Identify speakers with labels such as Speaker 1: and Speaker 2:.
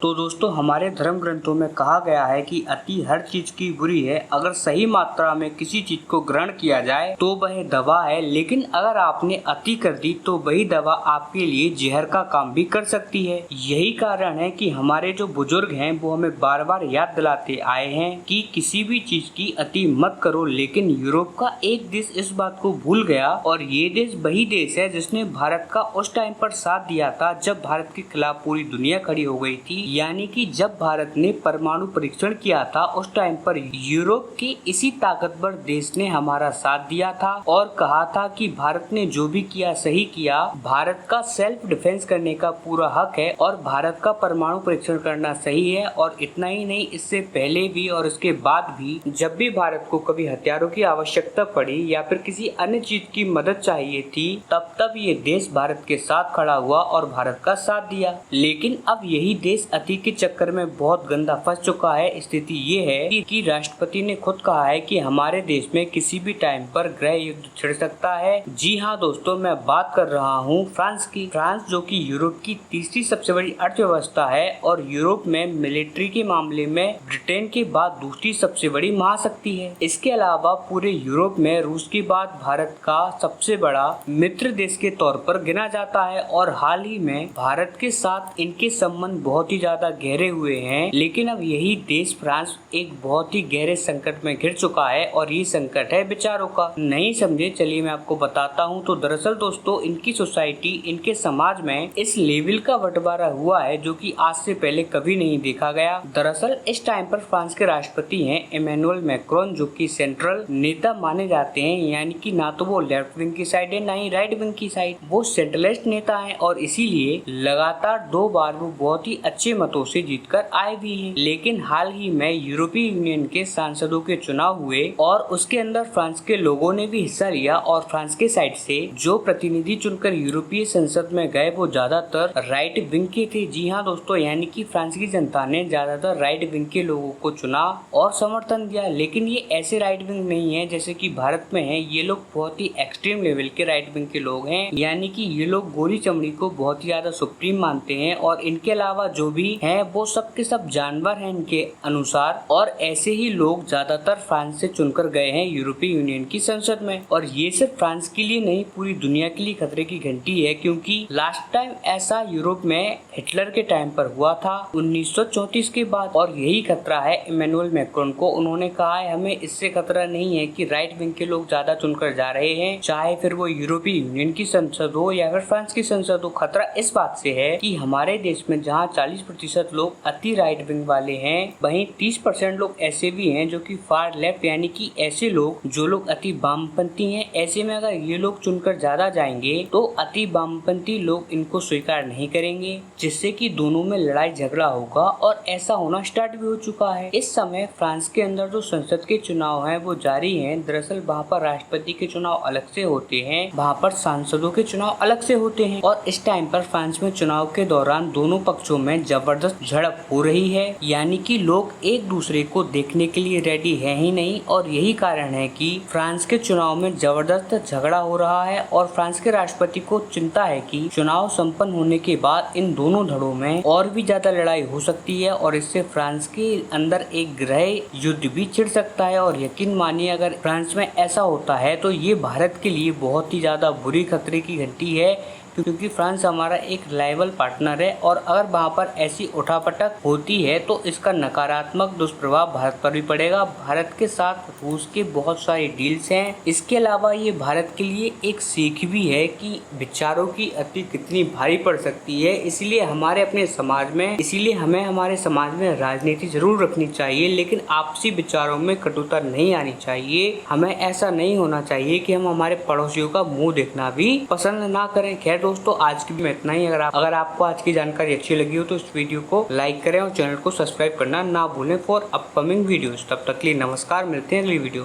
Speaker 1: तो दोस्तों हमारे धर्म ग्रंथों में कहा गया है कि अति हर चीज की बुरी है। अगर सही मात्रा में किसी चीज को ग्रहण किया जाए तो वह दवा है, लेकिन अगर आपने अति कर दी तो वही दवा आपके लिए जहर का काम भी कर सकती है। यही कारण है कि हमारे जो बुजुर्ग हैं वो हमें बार बार याद दिलाते आए हैं कि किसी भी चीज की अति मत करो। लेकिन यूरोप का एक देश इस बात को भूल गया और ये देश वही देश है जिसने भारत का उस टाइम पर साथ दिया था जब भारत के खिलाफ पूरी दुनिया खड़ी हो गई थी। यानी कि जब भारत ने परमाणु परीक्षण किया था उस टाइम पर यूरोप के इसी ताकतवर देश ने हमारा साथ दिया था और कहा था कि भारत ने जो भी किया सही किया, भारत का सेल्फ डिफेंस करने का पूरा हक है और भारत का परमाणु परीक्षण करना सही है। और इतना ही नहीं, इससे पहले भी और इसके बाद भी जब भी भारत को कभी हथियारों की आवश्यकता पड़ी या फिर किसी अन्य चीज की मदद चाहिए थी, तब ये देश भारत के साथ खड़ा हुआ और भारत का साथ दिया। लेकिन अब यही देश अति के चक्कर में बहुत गंदा फंस चुका है। स्थिति ये है कि राष्ट्रपति ने खुद कहा है कि हमारे देश में किसी भी टाइम पर गृह युद्ध छिड़ सकता है। जी हाँ दोस्तों, मैं बात कर रहा हूँ फ्रांस की। फ्रांस जो कि यूरोप की तीसरी सबसे बड़ी अर्थव्यवस्था है और यूरोप में मिलिट्री के मामले में ब्रिटेन के बाद दूसरी सबसे बड़ी महाशक्ति है। इसके अलावा पूरे यूरोप में रूस के बाद भारत का सबसे बड़ा मित्र देश के तौर पर गिना जाता है और हाल ही में भारत के साथ इनके संबंध बहुत ही ज्यादा गहरे हुए हैं। लेकिन अब यही देश फ्रांस एक बहुत ही गहरे संकट में घिर चुका है और ये संकट है विचारों का। नहीं समझे, चलिए मैं आपको बताता हूँ। तो दरअसल दोस्तों इनकी सोसाइटी, इनके समाज में इस लेवल का बंटवारा हुआ है जो कि आज से पहले कभी नहीं देखा गया। दरअसल इस टाइम पर फ्रांस के राष्ट्रपति हैं इमैनुअल मैक्रोन, जो कि सेंट्रल नेता माने जाते हैं। यानी कि ना तो वो लेफ्ट विंग की साइड है ना ही राइट विंग की साइड, वो सेंट्रलिस्ट नेता है और इसीलिए लगातार 2 बार वो बहुत ही अच्छे मतों से जीतकर आए भी हैं। लेकिन हाल ही में यूरोपीय यूनियन के सांसदों के चुनाव हुए और उसके अंदर फ्रांस के लोगों ने भी हिस्सा लिया और फ्रांस के साइड से जो प्रतिनिधि चुनकर यूरोपीय संसद में गए वो ज्यादातर राइट विंग के थे। जी हाँ दोस्तों, यानी कि फ्रांस की जनता ने ज्यादातर राइट विंग के लोगों को चुना और समर्थन दिया। लेकिन ये ऐसे राइट विंग नहीं है जैसे कि भारत में है। ये लोग बहुत ही एक्सट्रीम लेवल के राइट विंग के लोग हैं। यानी कि ये लोग गोरी चमड़ी को बहुत ही ज्यादा सुप्रीम मानते हैं और इनके अलावा जो भी है वो सब के सब जानवर हैं इनके अनुसार। और ऐसे ही लोग ज्यादातर फ्रांस से चुनकर गए हैं यूरोपीय यूनियन की संसद में। और ये सिर्फ फ्रांस के लिए नहीं, पूरी दुनिया के लिए खतरे की घंटी है, क्योंकि लास्ट टाइम ऐसा यूरोप में हिटलर के टाइम पर हुआ था 1934 के बाद। और यही खतरा है इमैनुअल मैक्रोन को। उन्होंने कहा है हमें इससे खतरा नहीं है कि राइट विंग के लोग ज्यादा चुनकर जा रहे हैं, चाहे फिर वो यूरोपीय यूनियन की संसद हो या फिर फ्रांस की संसद हो। खतरा इस बात से है कि हमारे देश में जहाँ 40% लोग अति राइट विंग वाले हैं, वहीं 30% लोग ऐसे भी हैं जो कि फार लेफ्ट, यानी कि ऐसे लोग जो लोग अति वामपंथी हैं। ऐसे में अगर ये लोग चुनकर ज्यादा जाएंगे तो अति वामपंथी लोग इनको स्वीकार नहीं करेंगे, जिससे कि दोनों में लड़ाई झगड़ा होगा और ऐसा होना स्टार्ट भी हो चुका है। इस समय फ्रांस के अंदर जो संसद के चुनाव हैं वो जारी हैं। दरअसल वहाँ पर राष्ट्रपति के चुनाव अलग से होते हैं, वहाँ पर सांसदों के चुनाव अलग से होते हैं। और इस टाइम पर फ्रांस में चुनाव के दौरान दोनों पक्षों में जबरदस्त झड़प हो रही है। यानी कि लोग एक दूसरे को देखने के लिए रेडी है ही नहीं और यही कारण है कि फ्रांस के चुनाव में जबरदस्त झगड़ा हो रहा है। और फ्रांस के राष्ट्रपति को चिंता है कि चुनाव संपन्न होने के बाद इन दोनों धड़ों में और भी ज्यादा लड़ाई हो सकती है और इससे फ्रांस के अंदर एक गृह युद्ध भी छिड़ सकता है। और यकीन मानिए, अगर फ्रांस में ऐसा होता है तो ये भारत के लिए बहुत ही ज्यादा बुरी खतरे की घंटी है, क्योंकि फ्रांस हमारा एक रिलायबल पार्टनर है। और अगर वहाँ पर ऐसी उठापटक होती है तो इसका नकारात्मक दुष्प्रभाव भारत पर भी पड़ेगा। भारत के साथ रूस के बहुत सारे डील्स हैं। इसके अलावा ये भारत के लिए एक सीख भी है कि विचारों की अति कितनी भारी पड़ सकती है। इसीलिए हमें हमारे समाज में राजनीति जरूर रखनी चाहिए, लेकिन आपसी विचारों में कटुता नहीं आनी चाहिए। हमें ऐसा नहीं होना चाहिए कि हम हमारे पड़ोसियों का मुँह देखना भी पसंद ना करें। खैर दोस्तों, आज की में इतना ही। अगर आपको आज की जानकारी अच्छी लगी हो तो इस वीडियो को लाइक करें और चैनल को सब्सक्राइब करना ना भूलें फॉर अपकमिंग वीडियोस। तब तक के लिए नमस्कार, मिलते हैं अगली वीडियो।